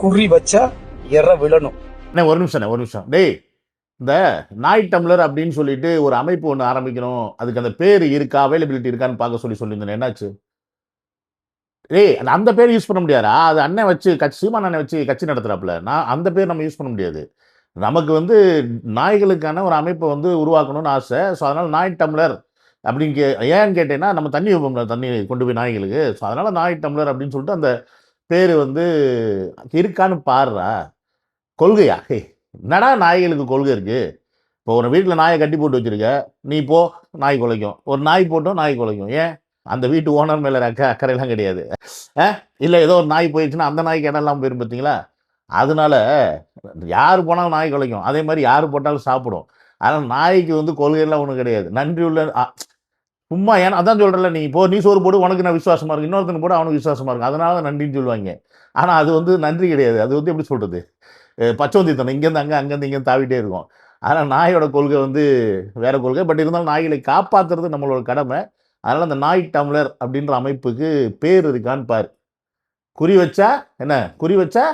குறி வச்சா எற விழணும். ஒரு நிமிஷம் டேய், இந்த நாய் டம்ளர் அப்படின்னு சொல்லிட்டு ஒரு அமைப்பு ஒன்று ஆரம்பிக்கணும், அதுக்கு அந்த பேர் இருக்கா, அவைலபிலிட்டி இருக்கான்னு பார்க்க சொல்லியிருந்தேன். என்னாச்சு? ஏய், அந்த பேர் யூஸ் பண்ண முடியாதா? அது அண்ணன் வச்சு சீமான் அண்ணன் வச்சு கட்சி நடத்துறாப்புல. நான் அந்த பேர் நம்ம யூஸ் பண்ண முடியாது. நமக்கு வந்து நாய்களுக்கான ஒரு அமைப்பை வந்து உருவாக்கணும்னு ஆசை. ஸோ அதனால நாய் டம்ளர் அப்படின்னு ஏன்னு கேட்டேன்னா, நம்ம தண்ணி வைப்போம்ல, தண்ணி கொண்டு போய் நாய்களுக்கு. ஸோ அதனால நாய் டம்ளர் அப்படின்னு சொல்லிட்டு அந்த பேர் வந்து இருக்கான்னு பாருடா. கொள்கையா? என்னடா நாய்களுக்கு கொள்கை இருக்கு? இப்போ ஒரு வீட்டில் நாயை கட்டி போட்டு வச்சிருக்க, நீ போ நாய் குலைக்கும், ஒரு நாய் போட்டோம் நாய் குலைக்கும். ஏன்? அந்த வீட்டு ஓனர் மேலே அக்கறையெல்லாம் கிடையாது. இல்லை ஏதோ ஒரு நாய் போயிடுச்சுன்னா அந்த நாய்க்கு இடம் இல்லாமல் போயிரும் பார்த்தீங்களா? அதனால யார் போனாலும் நாய் குலைக்கும், அதே மாதிரி யார் போட்டாலும் சாப்பிடும். அதனால் நாய்க்கு வந்து கொள்கையெல்லாம் ஒன்றும் கிடையாது. நன்றி உள்ள சும்மா ஏன்னா அதான் சொல்கிறல, நீ சோறு போடு, உனக்கு நான் விசுவாசமாக இருக்கு, இன்னொருத்தனுக்கு போட அவனுக்கு விசுவாசமாக இருக்கும், அதனால தான் நன்றின்னு சொல்லுவாங்க. ஆனால் அது வந்து நன்றி கிடையாது. அது வந்து எப்படி சொல்கிறது, பச்சோந்தித்தனம். இங்கேருந்து அங்கேருந்து இங்கேருந்து தாவிட்டே இருக்கும். அதனால் நாயோட கொள்கை வந்து வேற கொள்கை. பட் இருந்தாலும் நாய்களை காப்பாற்றுறது நம்மளோட கடமை. அதனால் அந்த நாய் டம்ளர் அப்படின்ற அமைப்புக்கு பேர் இருக்கான்னு பாரு. குறி வச்சா என்ன, குறி வச்சா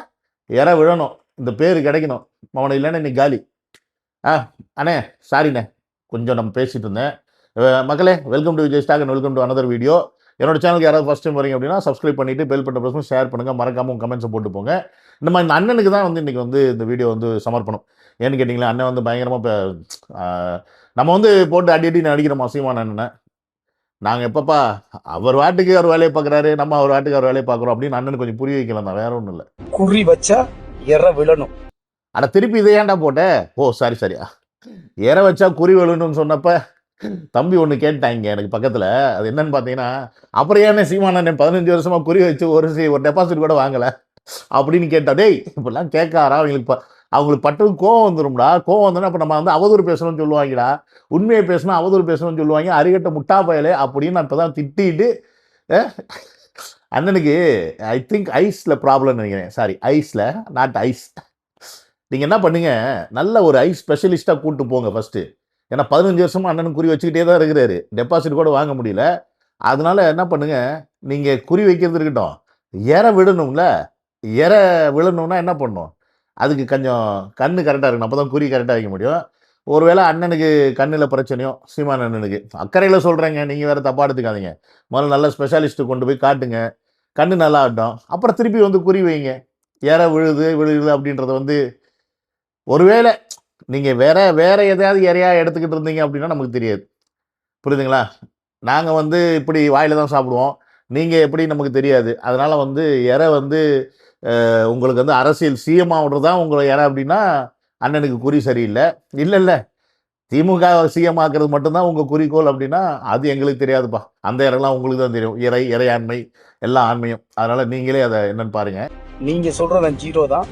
இற விழணும், இந்த பேர் கிடைக்கணும். அவனை இல்லைன்னா இன்னைக்கு காலி. அண்ணே சாரிண்ணே, கொஞ்சம் நம்ம பேசிகிட்டு இருந்தேன். மக்களே, welcome to Vijay stock and welcome to another video. என்னோட சேனலுக்கு யாராவது ஃபஸ்ட் டைம் வரீங்க அப்படின்னா சப்ஸ்கிரைப் பண்ணிவிட்டு பெல் பட்டன் பிரஸ் பண்ணி ஷேர் பண்ணுங்கள், மறக்காமல் உங்கள் கமெண்ட்ஸை போட்டு போங்க. இந்த அண்ணனுக்கு தான் வந்து இன்றைக்கி வந்து இந்த வீடியோ வந்து சமர்ப்பணம். ஏன்னு கேட்டிங்களா, அண்ணன் வந்து பயங்கரமாக இப்போ நம்ம வந்து போட்டு அடி நடிக்கிறோம் சீமான் அண்ணனை. நாங்கள் எப்பப்பா அவர் வாட்டுக்கு அவர் வேலையை பார்க்குறாரு, நம்ம அவர் வாட்டுக்கு அவர் வேலையை பார்க்குறோம் அப்படின்னு அண்ணனுக்கு கொஞ்சம் புரிய வைக்கலாம் தான், வேற ஒன்றும் இல்லை. குறி வச்சா எற விழணும். ஆனால் திருப்பி இதை ஏன்டா போட்டேன்? ஓ சாரி, இற வச்சா குறி விழணும்னு சொன்னப்ப தம்பி ஒன்று கேட்டாங்க எனக்கு பக்கத்தில். அது என்னன்னு பார்த்தீங்கன்னா, அப்புறம் ஏன்னா சீமான் அண்ணன் 15 வருஷமாக குறி வச்சு ஒரு டெபாசிட் கூட வாங்கலை அப்படின்னு கேட்டா. டேய், இப்படிலாம் கேட்காரா? அவங்களுக்கு பட்டது கோவம் வந்துடும்டா. கோவம் வந்தோன்னா அப்போ நம்ம வந்து அவதூறு பேசணும்னு சொல்லுவாங்கடா. உண்மையை பேசணும், அவதூறு பேசணும்னு சொல்லுவாங்க. அறிகட்ட முட்டா பயலே அப்படின்னு நான் இப்போ தான் திட்டிட்டு அண்ணனுக்கு ஐ திங்க் ஐஸில் ப்ராப்ளம் நினைக்கிறேன். சாரி, ஐஸில் நாட் ஐஸ். நீங்கள் என்ன பண்ணுங்க, நல்ல ஒரு ஐஸ் ஸ்பெஷலிஸ்ட்டாக கூப்பிட்டு போங்க ஃபஸ்ட்டு. ஏன்னா 15 வருஷமாக அண்ணனும் குறி வச்சுக்கிட்டே தான் இருக்கிறாரு, டெபாசிட் கூட வாங்க முடியல. அதனால என்ன பண்ணுங்க, நீங்கள் குறி வைக்கிறது இருக்கட்டும், இற விடணும்ல. இற விழணும்னா என்ன பண்ணணும், அதுக்கு கொஞ்சம் கண்ணு கரெக்டாக இருக்கணும், அப்போ தான் குறி கரெக்டாக வைக்க முடியும். ஒருவேளை அண்ணனுக்கு கண்ணில் பிரச்சனையோ, சீமான் அண்ணனுக்கு அக்கறையில் சொல்கிறேங்க, நீங்கள் வேறு தப்பாக எடுத்துக்காதீங்க. முதல்ல நல்ல ஸ்பெஷலிஸ்ட்டு கொண்டு போய் காட்டுங்க, கண்ணு நல்லா ஆகட்டும், அப்புறம் திருப்பி வந்து குறி வைங்க. இற விழுது அப்படின்றத வந்து ஒருவேளை நீங்கள் வேற எதையாவது இறையா எடுத்துக்கிட்டு இருந்தீங்க அப்படின்னா நமக்கு தெரியாது, புரியுதுங்களா? நாங்கள் வந்து இப்படி வாயில தான் சாப்பிடுவோம், நீங்கள் எப்படி நமக்கு தெரியாது. அதனால் வந்து இறை வந்து உங்களுக்கு வந்து அரசியல் சிஎம் ஆகுறது தான் உங்களை இறை அப்படின்னா அண்ணனுக்கு குறி சரியில்லை. இல்லை திமுக சிஎம் ஆக்குறது மட்டும்தான் உங்கள் குறிக்கோள் அப்படின்னா அது எங்களுக்கு தெரியாதுப்பா. அந்த இறைலாம் உங்களுக்கு தான் தெரியும், இறையாண்மை எல்லா ஆண்மையும். அதனால் நீங்களே அதை என்னன்னு பாருங்கள். நீங்கள் சொல்கிற நான் ஜீரோ தான்.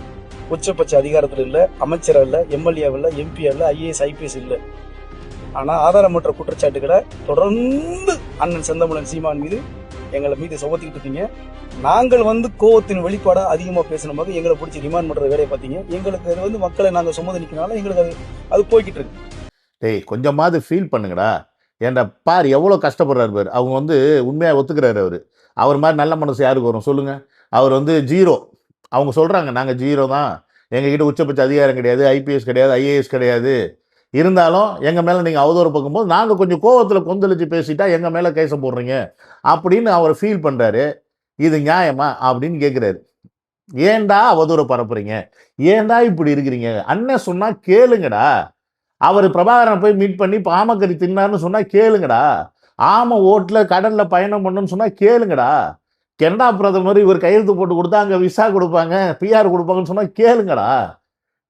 உச்சபட்ச அதிகாரத்தில் இல்லை, அமைச்சர் இல்லை, எம்எல்ஏ இல்லை, எம்பி இல்லை, ஐஏஎஸ் ஐபிஎஸ் இல்லை. ஆனால் ஆதாரமற்ற குற்றச்சாட்டுகளை தொடர்ந்து அண்ணன் செந்தமிழன் சீமான் மீது எங்களை மீது சுமத்திக்கிட்டு இருக்கீங்க. நாங்கள் வந்து கோவத்தின் வெளிப்பாடாக அதிகமாக பேசின போது எங்களை பிடிச்சி ரிமாண்ட் பண்ணுற வேலையை பார்த்தீங்க. எங்களுக்கு அது வந்து மக்களை நாங்கள் சுமந்து நிற்கிறனால எங்களுக்கு அது போய்கிட்டு இருக்கு. டேய், கொஞ்சமாவது ஃபீல் பண்ணுங்கடா. ஏன்டா பார் எவ்வளோ கஷ்டப்படுறாரு பாரு. அவங்க வந்து உண்மையாக ஒத்துக்கிறாரு. அவர் மாதிரி நல்ல மனசு யாருக்கு வரும் சொல்லுங்கள்? அவர் வந்து ஜீரோ. அவங்க சொல்கிறாங்க நாங்கள் ஜீரோ தான், எங்ககிட்ட உச்சபட்ச அதிகாரம் கிடையாது, ஐபிஎஸ் கிடையாது, ஐஏஎஸ் கிடையாது. இருந்தாலும் எங்கள் மேலே நீங்கள் அவதூறு பார்க்கும்போது நாங்கள் கொஞ்சம் கோவத்தில் கொந்தளிச்சு பேசிட்டா எங்கள் மேலே கேஸை போடுறீங்க அப்படின்னு அவர் ஃபீல் பண்ணுறாரு. இது நியாயமா அப்படின்னு கேட்குறாரு. ஏன்டா அவதூறு பரப்புறீங்க, ஏன்டா இப்படி இருக்கிறீங்க? அண்ணன் சொன்னால் கேளுங்கடா. அவர் பிரபாகரனை போய் மீட் பண்ணி பாமக்கறி தின்னார்னு சொன்னால் கேளுங்கடா. ஆமை ஓட்டில் கடலில் பயணம் பண்ணணும்னு சொன்னால் கேளுங்கடா. கனடா பிரதமர் இவர் கையெழுத்து போட்டு கொடுத்தா அங்கே விசா கொடுப்பாங்க, பிஆர் கொடுப்பாங்கன்னு சொன்னால் கேளுங்கடா.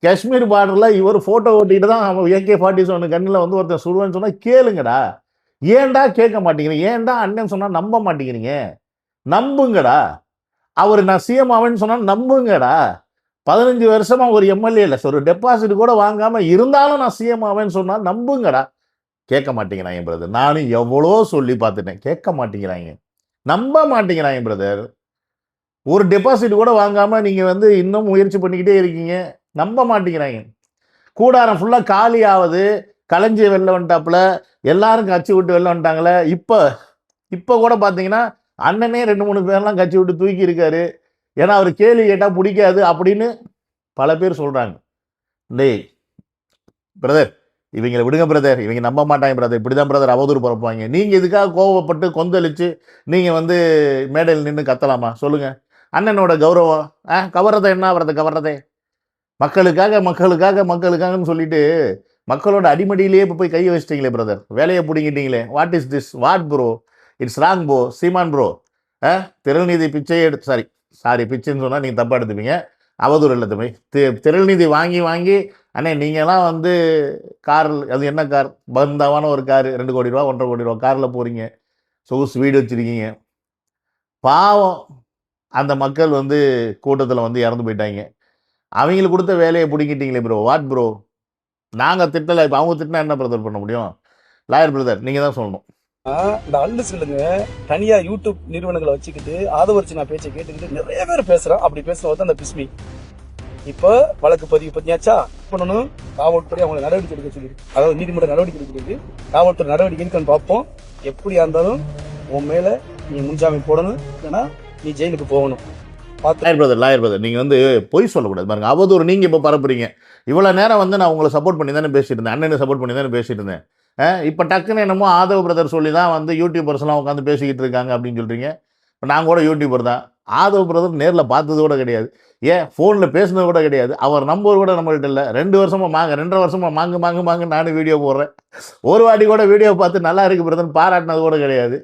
காஷ்மீர் பார்டரில் இவர் ஃபோட்டோ ஓட்டிட்டு தான் அவன் AK-47 கண்ணில் வந்து ஒருத்தன் சுடுவேன்னு சொன்னால் கேளுங்கடா. ஏன்டா கேட்க மாட்டேங்கிறீங்க? ஏன்டா அண்ணன் சொன்னால் நம்ப மாட்டேங்கிறீங்க? நம்புங்கடா. அவர் நான் சிஎம் ஆவேன்னு சொன்னால் நம்புங்கடா. 15 வருஷமாக ஒரு எம்எல்ஏ இல்லை, ஒரு டெபாசிட் கூட வாங்காமல் இருந்தாலும் நான் சிஎம் ஆவேன்னு சொன்னால் நம்புங்கடா. கேட்க மாட்டேங்கிறாங்க பிரதர். நானும் எவ்வளோ சொல்லி பார்த்துட்டேன், கேட்க மாட்டேங்கிறாங்க, நம்ப மாட்டேங்கிறாங்க பிரதர். ஒரு டெபாசிட் கூட வாங்காமல் நீங்கள் வந்து இன்னும் முயற்சி பண்ணிக்கிட்டே இருக்கீங்க, நம்ப மாட்டேங்கிறாங்க. கூடாரம் ஃபுல்லாக காலி ஆகுது, கலைஞ்சி வெளில வந்துட்டாப்புல, எல்லாரும் கட்சி விட்டு வெளில வந்துட்டாங்களே. இப்போ கூட பார்த்தீங்கன்னா அண்ணனே 2-3 பேர்லாம் கட்சி விட்டு தூக்கி இருக்காரு. ஏன்னா அவர் கேள்வி கேட்டா பிடிக்காது அப்படின்னு பல பேர் சொல்றாங்க. டேய் பிரதர், இவங்களை விடுங்க பிரதர், இவங்க நம்ப மாட்டாங்க பிரதர், இப்படிதான் பிரதர் அவதூறு பரப்புவாங்க. நீங்க இதுக்காக கோவப்பட்டு கொந்தளிச்சு நீங்க வந்து மேடையில் நின்று கத்தலாமா சொல்லுங்க? அண்ணனோட கௌரவம் கவர்றதை என்ன அவரது கவர்றதே? மக்களுக்காக மக்களுக்காக மக்களுக்காகன்னு சொல்லிட்டு மக்களோட அடிமடியிலேயே இப்போ போய் கையை வச்சிட்டீங்களே பிரதர், வேலையை பிடிங்கிட்டீங்களே. What is this? What bro? It's wrong bro. Seeman bro, திரள்நிதி பிச்சை எடுத்து சாரி பிச்சைன்னு சொன்னால் நீங்கள் தப்பாக எடுத்துப்பீங்க, அவதூறு இல்லை தம்பி. திரள்நிதி வாங்கி வாங்கி அண்ணே நீங்கள்லாம் வந்து கார், அது என்ன கார், பந்தாவான ஒரு கார், 2 கோடி ரூபா 1.5 கோடி ரூபா காரில் போகிறீங்க, சொகுசு வீடு வச்சுருக்கீங்க. பாவம் அந்த மக்கள் வந்து கூட்டத்தில் வந்து இறந்து போயிட்டாங்க. அவங்களுக்கு கொடுத்த வேலையை பிடிக்கிட்டீங்களே ப்ரோ. What bro? நாங்கள் திட்டலை, இப்போ அவங்க திட்டினா என்ன பிரதர் பண்ண முடியும்? லாயர் பிரதர் நீங்கள் தான் சொல்லணும். இந்த அல்லு சொல்லுங்க, தனியா யூடியூப் நிறுவனங்களை வச்சுக்கிட்டு ஆதவரிச்சு நான் பேச்சை கேட்டுக்கிட்டு நிறைய பேர் பேசுறேன். அப்படி பேசுறது அந்த பிஸ்மி இப்ப வழக்கு பதிவு பண்ணியாச்சா பண்ணணும். காவல்துறை அவங்களை நடவடிக்கை எடுக்க சொல்லியிருக்கு, அதாவது நீதிமன்ற நடவடிக்கை எடுக்கிறது. காவல்துறை நடவடிக்கை எடுக்கன்னு பார்ப்போம். எப்படியா இருந்தாலும் உன் மேல நீ முன்ஜாமீன் போடணும், இல்லைன்னா நீ ஜெயிலுக்கு போகணும். லாயர் பிரதர் நீங்கள் வந்து பொய் சொல்லக்கூடாது பாருங்க. அவதூறு நீங்கள் இப்போ பரப்புறீங்க. இவ்வளோ நேரம் வந்து நான் உங்களை சப்போர்ட் பண்ணி தானே பேசிட்டு இருந்தேன், அண்ணனை சப்போர்ட் பண்ணி தானே பேசிட்டு இருந்தேன். இப்போ டக்குன்னு என்னமோ ஆதவ பிரதர் சொல்லி தான் வந்து யூடியூபர்ஸ்லாம் உட்காந்து பேசிக்கிட்டு இருக்காங்க அப்படின்னு சொல்கிறீங்க. இப்போ நான் கூட யூடியூபர் தான். ஆதவ பிரதர் நேரில் பார்த்தது கூட கிடையாது, ஏன் ஃபோனில் பேசுனது கூட கிடையாது. அவர் நம்பர் கூட நம்மள்கிட்ட இல்லை. 2 வருஷமாக 2.5 வருஷமாக மாங்கு நானும் வீடியோ போடுறேன். ஒரு வாட்டி கூட வீடியோ பார்த்து நல்லா இருக்கு பிரதர் பாராட்டினது கூட கிடையாது.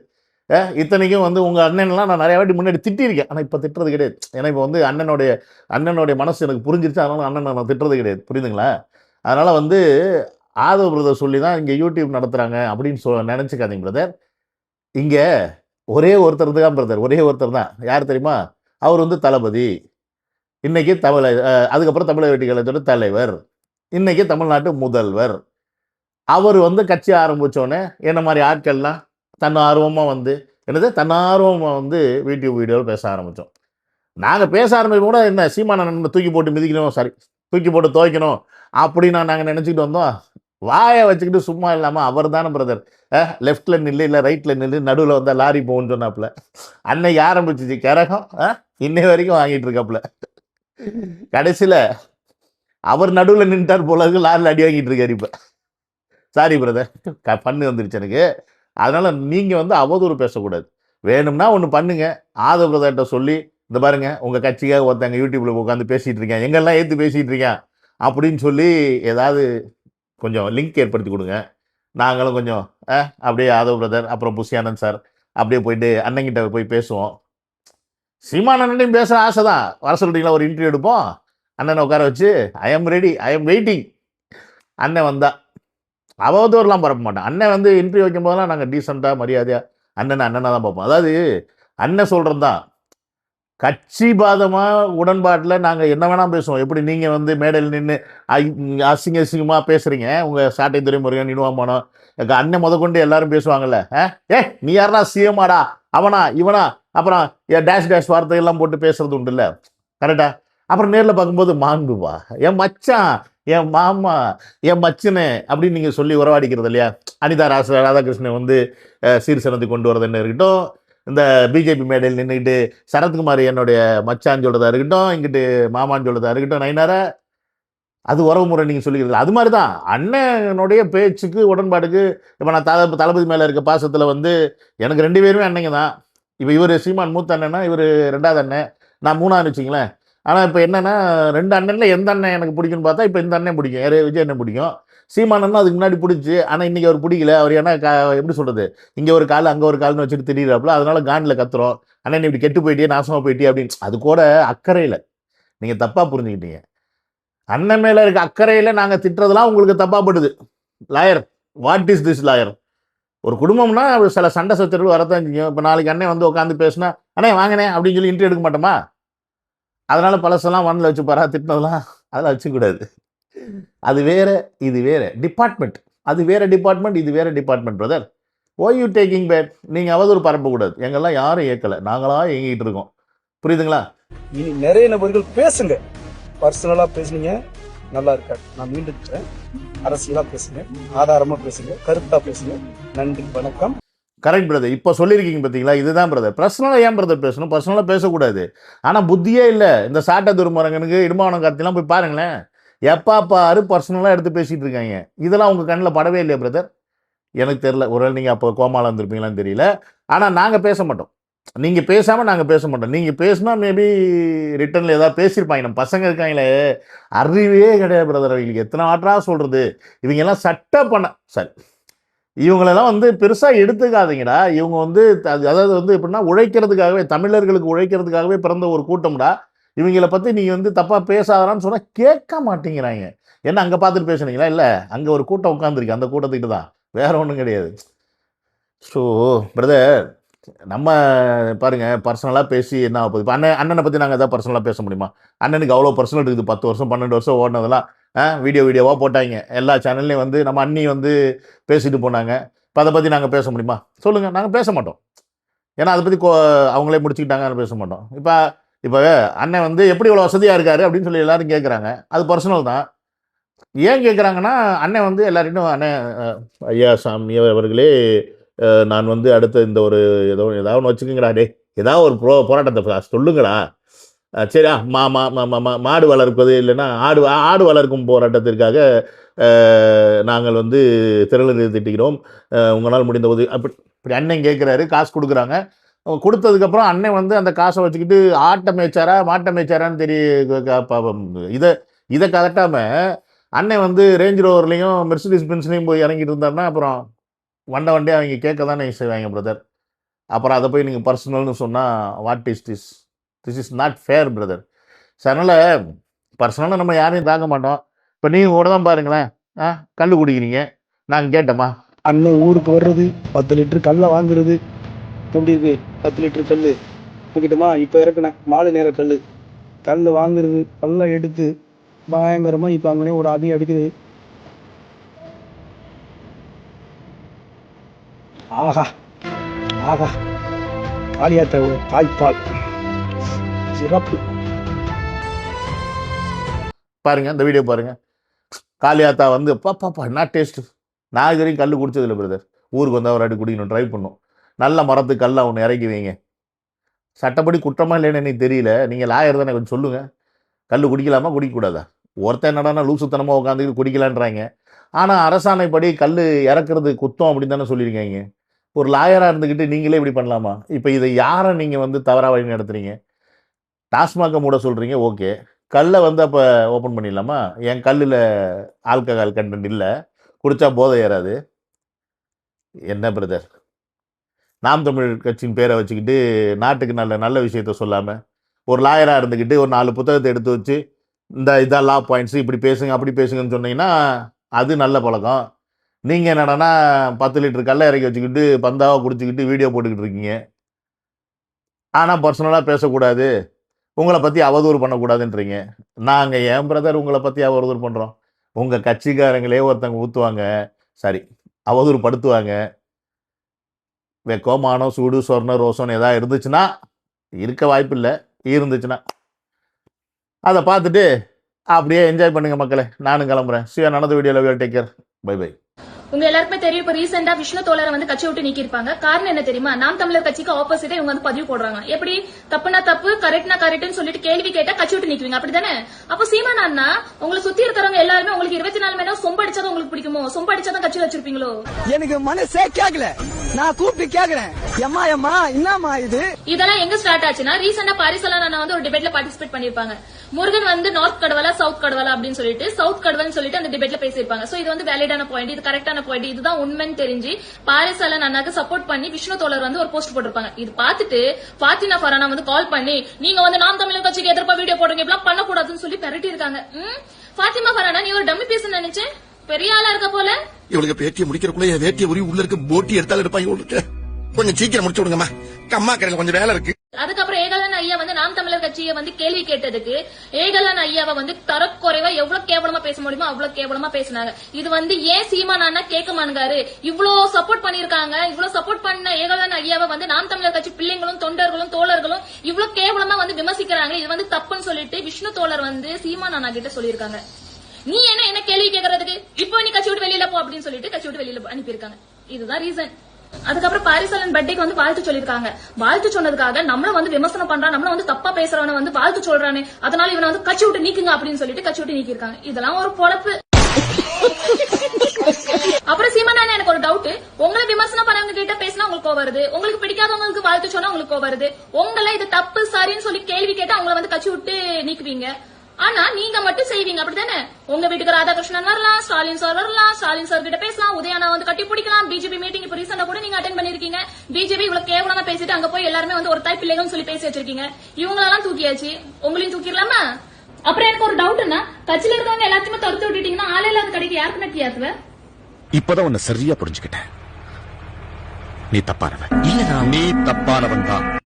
இத்தனைக்கும் வந்து உங்கள் அண்ணன்லாம் நான் நிறைய வாட்டி முன்னாடி திட்டிருக்கேன், ஆனால் இப்போ திட்டுறது கிடையாது. ஏன்னா இப்போ வந்து அண்ணனுடைய மனசு எனக்கு புரிஞ்சிருச்சு, அதனால அண்ணனை நான் திட்டுறது கிடையாது. புரியுதுங்களா? அதனால் வந்து ஆதவ பிரதர் சொல்லி தான் இங்கே யூடியூப் நடத்துகிறாங்க அப்படின்னு நினச்சிக்காதீங்க பிரதர். இங்கே ஒரே ஒருத்தர் தான் பிரதர், ஒரே ஒருத்தர் தான். யார் தெரியுமா? அவர் வந்து தளபதி, இன்னைக்கு அதுக்கப்புறம் தமிழக வெற்றி கழகத்தோட தலைவர், இன்னைக்கு தமிழ்நாட்டு முதல்வர். அவர் வந்து கட்சி ஆரம்பித்தோடனே என்ன மாதிரி ஆட்கள்லாம் தன்னார்வமாக வந்து யூடியூப் வீடியோவில் பேச ஆரம்பித்தோம். நாங்கள் பேச ஆரம்பிக்கும் கூட என்ன சீமானன் தூக்கி போட்டு மிதிக்கணும், தூக்கி போட்டு துவைக்கணும் அப்படின்னு நாங்கள் நினச்சிக்கிட்டு வந்தோம். வாயை வச்சுக்கிட்டு சும்மா இல்லாமல் அவர் தானே பிரதர் லெஃப்டில் நில்லு இல்லை ரைட்டில் நில்லு, நடுவில் வந்தால் லாரி போகுன்னு சொன்னாப்புல. அன்னைக்கு ஆரம்பிச்சிச்சு கரகம், இன்னை வரைக்கும் வாங்கிட்டு இருக்காப்புல. கடைசியில் அவர் நடுவில் நின்றுட்டார் போல இருக்கு, லாரியில் அடி வாங்கிட்டு இருக்காரு. இப்போ சாரி பிரதர், பண்ணு வந்துருச்சு எனக்கு. அதனால் நீங்கள் வந்து அவதூறு பேசக்கூடாது. வேணும்னா ஒன்று பண்ணுங்க, ஆதவ பிரதர்கிட்ட சொல்லி இந்த பாருங்க உங்கள் கட்சிக்காக ஒருத்தங்க யூடியூப்பில் உட்காந்து பேசிகிட்டு இருக்கேன், எங்கெல்லாம் ஏற்று பேசிகிட்டு இருக்கேன் அப்படின்னு சொல்லி ஏதாவது கொஞ்சம் லிங்க் ஏற்படுத்தி கொடுங்க. நாங்களும் கொஞ்சம் அப்படியே ஆதவ பிரதர் அப்புறம் புஷியானந்த் சார் அப்படியே போயிட்டு அண்ணங்கிட்ட போய் பேசுவோம். சீமானண்டையும் பேசுகிற ஆசை தான், வர சொல்கிறீங்களா ஒரு இன்டர்வியூ எடுப்போம், அண்ணனை உட்கார வச்சு I am ready, I am waiting. அண்ணன் வந்தா அவதூறுலாம் பரப்ப மாட்டேன். அண்ணன் வந்து இன்டர்வியூ வைக்கும் போதெல்லாம் நாங்கள் டீசெண்டாக மரியாதையாக அண்ணனாக தான் பார்ப்போம். அதாவது அண்ணன் சொல்கிறது தான் கட்சி பாதமாக உடன்பாட்டில் நாங்கள் என்ன வேணால் பேசுவோம். எப்படி நீங்கள் வந்து மேடையில் நின்று அசிங்கமாக பேசுகிறீங்க, உங்கள் சாட்டை துறைமுருகன் இனுவாமானோ எங்கள் அண்ணன் முதற்கொண்டு எல்லாரும் பேசுவாங்கல்ல, நீ யாரா சிஎம்மாடா, அவனா இவனா, அப்புறம் டேஷ் வார்த்தைகள்லாம் போட்டு பேசுறது உண்டு இல்லை, கரெக்டா? அப்புறம் நேரில் பார்க்கும்போது மாங்குவா, என் மச்சான், என் மாமா, என் மச்சனு அப்படின்னு நீங்கள் சொல்லி உறவாடிக்கிறது இல்லையா? அனிதா ராதாகிருஷ்ணன் வந்து சீர்சனத்தை கொண்டு வரதுன்னு இருக்கட்டும், இந்த பிஜேபி மேடையில் நின்றுக்கிட்டு சரத்குமார் என்னுடைய மச்சான்னு சொல்கிறதா இருக்கட்டும், இங்கிட்டு மாமான்னு சொல்கிறதா இருக்கட்டும், நைனார அது உறவு முறை நீங்கள் சொல்லிக்கிறது. அது மாதிரி தான் அண்ணனுடைய பேச்சுக்கு உடன்பாடுக்கு. இப்போ நான் தளபதி மேலே இருக்க பாசத்தில் வந்து எனக்கு 2 பேருமே அண்ணங்க தான். இப்போ இவர் சீமான் மூத்த அண்ணன்னா இவர் 2வது அண்ணன், நான் 3வது வச்சிங்களேன். ஆனால் இப்போ என்னென்னா 2 அண்ணனில் எந்த அண்ணன் எனக்கு பிடிக்குன்னு பார்த்தா இப்போ இந்த அண்ணன் பிடிக்கும், யார் விஜய் அண்ணன் பிடிக்கும். சீமானன்னா அதுக்கு முன்னாடி பிடிச்சி, ஆனால் இன்றைக்கி அவர் பிடிக்கல. அவர் ஏன்னா எப்படி சொல்கிறது, இங்கே ஒரு கால் அங்கே ஒரு கால்னு வச்சுட்டு திடீராப்புல, அதனால காண்டில் கத்துறோம், அண்ணன் இப்படி கெட்டு போயிட்டே நாசமாக போயிட்டே அப்படின்னு. அது கூட அக்கறையில் நீங்கள் தப்பாக புரிஞ்சுக்கிட்டீங்க. அண்ணன் மேலே இருக்க அக்கறையில் நாங்கள் திட்டுறதுலாம் உங்களுக்கு தப்பாகப்படுது. Lawyer, what is this lawyer? ஒரு குடும்பம்னா சில சண்டை சச்சரவு வரத்தான் செய்யும். இப்போ நாளைக்கு அண்ணன் வந்து உட்காந்து பேசுனா அண்ணே வாங்கினே அப்படின்னு சொல்லி இன்ட்ரி எடுக்க மாட்டோமா? அதனால பழசெல்லாம் மண்ணில் வச்சு பாரா திட்டினதெல்லாம் அதெல்லாம் வச்சுக்கூடாது. அது வேற, இது வேற டிபார்ட்மெண்ட். அது வேற டிபார்ட்மெண்ட், இது வேற department brother. Why you talking bad? நீங்கள் அவதூறு பரப்பக்கூடாது. எங்கெல்லாம் யாரும் இயக்கலை, நாங்களாக இயங்கிட்டு இருக்கோம். புரியுதுங்களா? இனி நிறைய நபர்கள் பேசுங்க, பர்சனலாக பேசுனீங்க நல்லா இருக்காது. நான் மீண்டும் இருக்கிறேன், அரசியலாக பேசுங்க, ஆதாரமாக பேசுங்க, கருத்தாக பேசுங்க. நன்றி, வணக்கம். Correct brother. இப்போ சொல்லியிருக்கீங்க பார்த்தீங்களா, இதுதான் பிரதர். பர்சனலாக ஏன் பிரதர் பேசணும்? பர்சனலாக பேசக்கூடாது. ஆனால் புத்தியே இல்லை. இந்த சாட்டை துருமரங்கனுக்கு இடுமானம் கார்த்திலாம் போய் பாருங்களேன், எப்பா பாரு பர்சனலாக எடுத்து பேசிகிட்டு இருக்காங்க. இதெல்லாம் உங்கள் கண்ணில் படவே இல்லையா பிரதர்? எனக்கு தெரியல, ஒருவேளை நீங்கள் அப்போ கோமாவில் இருந்திருப்பீங்களான்னு தெரியல. ஆனால் நாங்கள் பேச மாட்டோம். நீங்கள் பேசாமல் நாங்கள் பேச மாட்டோம். நீங்கள் பேசினா மேபி ரிட்டர்னில் ஏதாவது பேசியிருப்பாங்க. நம்ம பசங்க இருக்காங்களே, அறிவே கிடையாது பிரதர். அவங்களுக்கு எத்தனை ஆற்றா சொல்கிறது, இவங்கெல்லாம் சட்டை பண்ண சரி, இவங்களெல்லாம் வந்து பெருசாக எடுத்துக்காதீங்கடா. இவங்க வந்து அதாவது வந்து எப்படின்னா உழைக்கிறதுக்காகவே, தமிழர்களுக்கு உழைக்கிறதுக்காகவே பிறந்த ஒரு கூட்டம்டா. இவங்களை பற்றி நீங்கள் வந்து தப்பாக பேசாதான்னு சொன்னால் கேட்க மாட்டேங்கிறாங்க. என்ன அங்கே பார்த்துட்டு பேசுனீங்களா? இல்லை, அங்கே ஒரு கூட்டம் உட்காந்துருக்கு, அந்த கூட்டத்துக்கிட்ட தான், வேற ஒன்றும் கிடையாது. ஸோ பிரதர், நம்ம பாருங்க, பர்சனலாக பேசி என்ன ஆக போகுது? இப்போ அண்ணனை பற்றி நாங்கள் எதாவது பர்சனலாக பேச முடியுமா? அண்ணனுக்கு அவ்வளோ பர்சனல் இருக்குது. 10 வருஷம் 12 வருஷம் ஓடினதெல்லாம் வீடியோவாக போட்டாங்க. எல்லா சேனல்லையும் வந்து நம்ம அண்ணி வந்து பேசிட்டு போனாங்க. இப்போ அதை பற்றி நாங்கள் பேச முடியுமா? சொல்லுங்கள். நாங்கள் பேச மாட்டோம். ஏன்னா அதை பற்றி அவங்களே முடிச்சுக்கிட்டாங்க, பேச மாட்டோம். இப்போ அண்ணன் வந்து எப்படி இவ்வளோ வசதியாக இருக்காரு அப்படின்னு சொல்லி எல்லாரும் கேட்குறாங்க. அது பர்சனல் தான். ஏன் கேட்குறாங்கன்னா, அண்ணன் வந்து எல்லார்ட்டும் அண்ணன் ஐயா சாமி அவர்களே, நான் வந்து அடுத்த இந்த ஒரு ஏதாவது ஒன்று வச்சுக்கோங்கடா, டே ஏதாவது ஒரு போராட்டத்தை சொல்லுங்கடா. சரி, மாடு வளர்ப்பது இல்லைன்னா ஆடு வளர்க்கும் போராட்டத்திற்காக நாங்கள் வந்து திரள் நிறுத்திக்கிறோம், உங்களால் முடிந்த உதவி இப்படி அண்ணன் கேட்குறாரு. காசு கொடுக்குறாங்க. கொடுத்ததுக்கப்புறம் அண்ணன் வந்து அந்த காசை வச்சுக்கிட்டு ஆட்டை மேய்ச்சாரா மாட்டை மேய்ச்சாரான்னு இதை கலட்டாமல் அண்ணன் வந்து ரேஞ்ச் ரோவர்லையும் மெர்சிடிஸ் பென்ஸ்லையும் போய் இறங்கிட்டு இருந்தாருன்னா அப்புறம் வண்டியை அவங்க கேட்க தானே செய்வாங்க பிரதர். அப்புறம் அதை போய் நீங்கள் பர்சனல்னு சொன்னால் what is this is not fair brother. So அதனால் பர்சனலாக நம்ம யாரையும் தாங்க மாட்டோம். இப்போ நீங்கள் கூட தான் பாருங்களேன், கல் குடிக்கிறீங்க, நாங்கள் கேட்டோமா? அண்ணன் ஊருக்கு வர்றது 10 லிட்டர் கல்லை வாங்குறது எப்படி இருக்கு? 10 லிட்டர் கல் கிட்டமா இப்போ இறக்குனேன், மாலை நேர கல் வாங்குறது, கல்லை எடுத்து பயங்கரமாக இப்போ அங்கே ஒரு அடி அடிக்குது. ஆஹா ஆஹா, காளியாத்த தாய்ப்பால் சிறப்பு. பாருங்க, இந்த வீடியோ பாருங்க. காளியாத்தா வந்து பாப்பா என்ன டேஸ்ட். நான் இது வரைக்கும் கல் குடிச்சதில்லை பிரதர். ஊருக்கு வந்தால் ஒரு அடி குடிக்கணும், ட்ரை பண்ணும். நல்ல மரத்துக்கு கல்லை ஒன்று இறக்கி வைங்க. சட்டப்படி குற்றமா இல்லைன்னு எனக்கு தெரியல, நீங்கள் லாயர் தானே, கொஞ்சம் சொல்லுங்கள். கல் குடிக்கலாமா குடிக்கக்கூடாதா? ஒருத்தன் என்னடானா லூசுத்தனமாக உட்காந்துக்கிட்டு குடிக்கலான்றாங்க. ஆனால் அரசாணைப்படி கல் இறக்குறது குத்தம் அப்படின்னு தானே சொல்லியிருக்காங்க. ஒரு லாயராக இருந்துக்கிட்டு நீங்களே இப்படி பண்ணலாமா? இப்போ இதை யாரை நீங்கள் வந்து தவறாக வழி நடத்துறீங்க? டாஸ்மாக மூட சொல்கிறீங்க, ஓகே. கல்லை வந்து அப்போ ஓப்பன் பண்ணிடலாமா? என் கல்லில் ஆல்கஹால் கண்டென்ட் இல்லை, குடித்தா போதை ஏறாது. என்ன பிரதர், நாம் தமிழ் கட்சியின் பேரை வச்சுக்கிட்டு நாட்டுக்கு நல்ல விஷயத்த சொல்லாமல் ஒரு லாயராக இருந்துக்கிட்டு ஒரு 4 புத்தகத்தை எடுத்து வச்சு இதான் லா பாயிண்ட்ஸு, இப்படி பேசுங்க அப்படி பேசுங்கன்னு சொன்னீங்கன்னா அது நல்ல பழக்கம். நீங்கள் என்னடானா 10 லிட்டர் கல்லை இறக்கி வச்சுக்கிட்டு பந்தாவாக குடிச்சிக்கிட்டு வீடியோ போட்டுக்கிட்டு இருக்கீங்க. ஆனால் பர்சனலாக பேசக்கூடாது, உங்களை பற்றி அவதூறு பண்ணக்கூடாதுன்றீங்க. நாங்கள் ஏன் பிரதர் உங்களை பற்றி அவதூறு பண்ணுறோம்? உங்கள் கட்சிக்காரங்களே ஒருத்தவங்க ஊற்றுவாங்க, சரி அவதூறு படுத்துவாங்க. வெக்கம் மானம் சூடு சொர்ண ரோசம் ஏதாவது இருந்துச்சுன்னா, இருக்க வாய்ப்பு இல்லை, இருந்துச்சுன்னா அதை பார்த்துட்டு அப்படியே என்ஜாய் பண்ணுங்க மக்களே. நானும் கிளம்புறேன். See you in another video. Love you. Take care. Bye bye. உங்க எல்லாருக்குமே தெரியும், இப்ப ரீசெண்டா விஷ்ணு தோழரை வந்து கட்சி விட்டு நீக்கிருப்பாங்க. காரணம் என்ன தெரியுமா? நாம் தமிழர் கட்சிக்கு ஆப்போசிட்டா இவங்க வந்து பதிவு போடுறாங்க. எப்படி தப்புனா தப்பு, கரெக்ட்னா கரெக்ட்னு சொல்லிட்டு கேள்வி கேட்டா கட்சி விட்டு நீக்குவீங்க, அப்படிதானே? அப்ப சீமான் அண்ணா, உங்களை சுத்தி இருக்கிறவங்க எல்லாருமே உங்களுக்கு 24 மணி நேரம் சொம்ப அடிச்சாதான் உங்களுக்கு பிடிக்குமோ? சொம்ப அடிச்சாதான் கட்சி வச்சிருப்பீங்களோ? எனக்கு மனசே கேக்கல. நான் கூப்பிட்டு கேக்குறேன், எம்மா என்னமா இது? இதெல்லாம் எங்க ஸ்டார்ட் ஆச்சுன்னா, ரீசெண்டா பாரிசலன் அண்ணா வந்து ஒரு டிபேட்ல பார்ட்டிசிபேட் பண்ணிருப்பாங்க. முருகன் வந்து நார்த் கடவலா சவுத் கடவலா அப்படின்னு சொல்லிட்டு சவுத் கடவல்னு சொல்லிட்டு அந்த டிபேட்ல பேசியிருப்பாங்க. சோ இது வந்து வேலிடான பாயிண்ட், இது கரெக்டான பாயிண்ட், இதுதான் உண்மைன்னு தெரிஞ்சு பாரிசலன் அண்ணாக்கு சப்போர்ட் பண்ணி விஷ்ணு தோழர் வந்து ஒரு போஸ்ட் போட்டிருப்பாங்க. இது பார்த்துட்டு ஃபாத்திமா ஃபரானா வந்து கால் பண்ணி, நீங்க வந்து நாம் தமிழர் கட்சிக்கு எதிர்ப்பா வீடியோ போடுங்க, இப்பெல்லாம் பண்ணக்கூடாதுன்னு சொல்லி மிரட்டி இருக்காங்க. ஃபாத்திமா ஃபரானா, நீ ஒரு டம்மி பீஸ் நினைச்சேன், பெரிய ஆளா இருக்க போல. இவளுக்கு பேட்டியை முடிக்கிறக்குள்ள வேட்டியை உரி உள்ள இருக்க போட்டி எடுத்தாலும் எடுப்பாங்க. கொஞ்சம் சீக்கிரம் முடிச்சு விடுங்கம்மா, அம்மா கடையில் கொஞ்சம் வேலை இருக்கு. அதுக்கப்புறம் ஏகலன் ஐயா வந்து நாம் தமிழர் கட்சியை வந்து கேள்வி கேட்டதுக்கு ஏகலன் ஐயாவை வந்து தரக்குறைவா எவ்வளவு கேவலமா பேச முடியுமோ அவ்வளவு கேவலமா பேசினாங்க. இது வந்து ஏன் சீமான் அண்ணா கேட்க மாட்டாரு? இவ்வளவு சப்போர்ட் பண்ணிருக்காங்க, இவ்வளவு சப்போர்ட் பண்ண ஏகலன் ஐயாவை வந்து நாம் தமிழர் கட்சி பிள்ளைங்களும் தொண்டர்களும் தோழர்களும் இவ்வளவு கேவலமா வந்து விமர்சிக்கிறாங்க. இது வந்து தப்புன்னு சொல்லிட்டு விஷ்ணு தோழர் வந்து சீமான் அண்ணா கிட்ட சொல்லியிருக்காங்க. நீ என்ன கேள்வி கேட்கறதுக்கு, இப்போ நீ கட்சி விட்டு வெளியில போ அப்படின்னு சொல்லிட்டு கட்சி விட்டு வெளியில அனுப்பியிருக்காங்க. இதுதான் ரீசன். அதுக்கப்புறம் பாரிசாலன் பர்த்டேக்கு வந்து வாழ்த்து சொல்லிருக்காங்க. வாழ்த்து சொன்னதுக்காக நம்மள வந்து விமர்சனம் பண்றான், நம்மள வந்து தப்பா பேசுறவன வந்து வாழ்த்து சொல்றானே, அதனால இவனை வந்து கட்சி விட்டு நீக்குங்க அப்படின்னு சொல்லிட்டு கட்சி விட்டு நீக்கிருக்காங்க. இதெல்லாம் ஒரு பொழப்பு. அப்புறம் சீமான் எனக்கு ஒரு டவுட், உங்களை விமர்சனம் பண்ணவங்க கிட்ட பேசினா உங்களுக்கு கோவம் வருது, உங்களுக்கு பிடிக்காதவங்களுக்கு வாழ்த்து சொன்னா உங்களுக்கு கோவம் வருது, உங்களை இது தப்பு சரின்னு சொல்லி கேள்வி கேட்டா அவங்களை வந்து கட்சி விட்டு நீக்குவீங்க. ஆனா நீங்க மட்டும் செய்வீங்க, அப்படித்தானே? உங்க வீட்டுக்கு ராதாகிருஷ்ணன் வரலாம், ஸ்டாலின் சார் வரலாம், ஸ்டாலின் சார் கிட்ட பேசலாம், உதயனா வந்து கட்டி பிடிக்கலாம். பிஜேபி மீட்டிங் இப்ப ரீசெண்டா கூட நீங்க அட்டென்ட் பண்ணிருக்கீங்க. பிஜேபி இவ்வளவு கேவலமா பேசிட்டு அங்க போய் எல்லாருமே வந்து ஒரு தாய் பிள்ளைகள்னு சொல்லி பேசி வச்சிருக்கீங்க. இவங்களெல்லாம் தூக்கியாச்சு, உங்களையும் தூக்கிடலாமா? அப்புறம் எனக்கு ஒரு டவுட்னா, கட்சியில இருக்கவங்க எல்லாத்தையுமே தடுத்து விட்டுட்டீங்கன்னா ஆளே இல்லாத கடைக்கு யாருக்கு நட்டி ஏத்துவ? இப்பதான் உன்னை சரியா புரிஞ்சுக்கிட்டேன். நீ தப்பானவன் இல்ல, நீ தப்பானவன் தான்.